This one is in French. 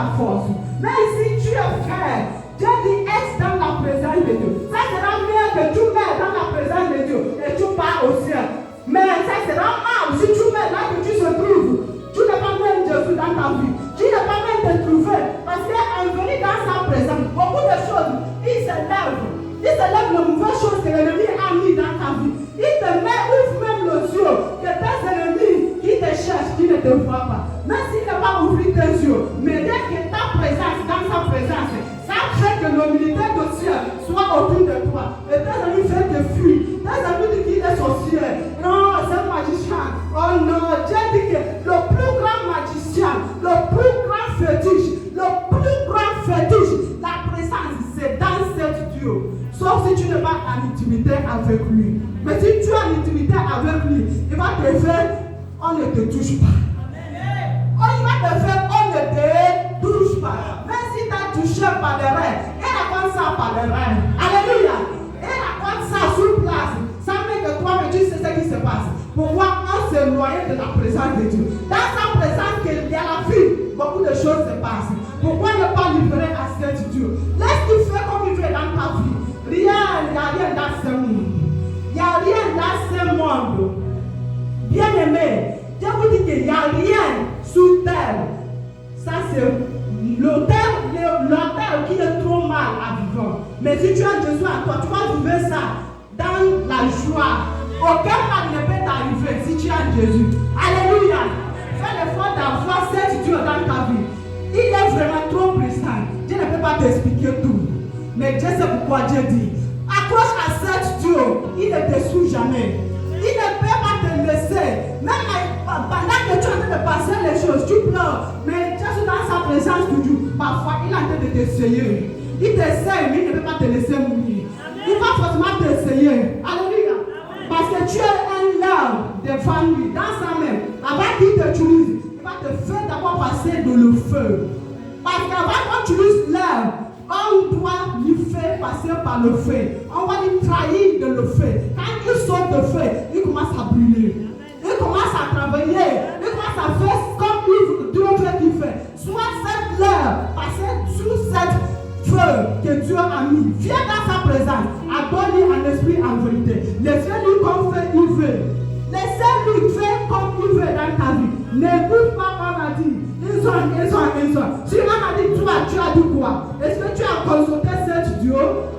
la force. Mais si tu es frère, Dieu dit être dans la présence de Dieu. Ça sera mieux que tu mets dans la présence de Dieu et tu pars au ciel. Mais ça sera mal si tu mets là que tu te trouves. Tu n'as pas même Jésus dans ta vie. Tu n'as pas même te trouver. Parce qu'en venir dans sa présence, beaucoup de choses, il s'élève. Il s'élève les mauvaises choses que l'ennemi a mis dans ta vie. Il te met, ouvre même les yeux, que tes ennemis qui te cherchent, qui ne te voient pas. Même s'il n'a pas ouvert tes yeux, mais dès que ta présence, dans sa présence, ça fait que l'humilité de Dieu soit autour de toi. Et tes amis font te fuir. Tes amis disent qu'il est sorcier. Non, c'est un magicien. Oh non, Dieu dit que le plus grand magicien, le plus grand fétiche, la présence, c'est dans cet Dieu. Sauf si tu n'es pas en intimité avec lui. Mais si tu es en intimité avec lui, il va te faire, on ne te touche pas. Il va te faire, on ne te touche pas. Même si tu as touché par les reins, il raconte ça par les reins. Alléluia. Il raconte ça sur place. Ça met que toi, mais tu sais ce qui se passe. Pourquoi on se noie de la présence de Dieu? Dans sa présence, il y a la vie. Beaucoup de choses se passent. Pourquoi ne pas livrer à cet Dieu? Laisse-tu faire comme il fait dans ta vie. Rien, il n'y a rien dans ce monde. Il n'y a rien dans ce monde. Bien-aimé, Dieu vous dit qu'il n'y a rien sous terre. Ça, c'est l'autel qui est trop mal à vivre. Mais si tu as Jésus à toi, tu vas vivre ça dans la joie. Aucun mal ne peut t'arriver si tu as Jésus. Alléluia. Fais l'effort d'avoir cet Dieu dans ta vie. Il est vraiment trop puissant. Dieu ne peut pas t'expliquer tout. Mais Dieu sait pourquoi Dieu dit. Accroche à cet Dieu. Il ne te souille jamais. Il ne peut pas te laisser. Même pendant que tu es en train de passer les choses, tu pleures. Mais Dieu est dans sa présence toujours. Parfois, il est en train de t'essayer. Il t'essaye, mais il ne peut pas te laisser mourir. Il va forcément t'essayer. Alléluia. Parce que tu es un lard devant lui, dans sa main. Avant qu'il t'utilise, il va te faire d'abord passer dans le feu. Parce qu'avant qu'on utilise l'air, on doit lui faire passer par le feu. On va lui trahir de le feu. Quand il sort de feu, il commence à brûler. Il commence à travailler. Il commence à faire comme Dieu veut qu'il fait. Soit cette l'air, passer sous cette feu que Dieu a mis. Viens dans sa présence. Adore-lui en esprit, en vérité. Laissez-lui comme fait il veut. Laissez-lui faire comme il veut dans ta vie. N'écoute pas qu'on a dit. Ils ont. Si on a dit toi, tu as dit quoi? Est-ce que tu as consulté cet Dieu?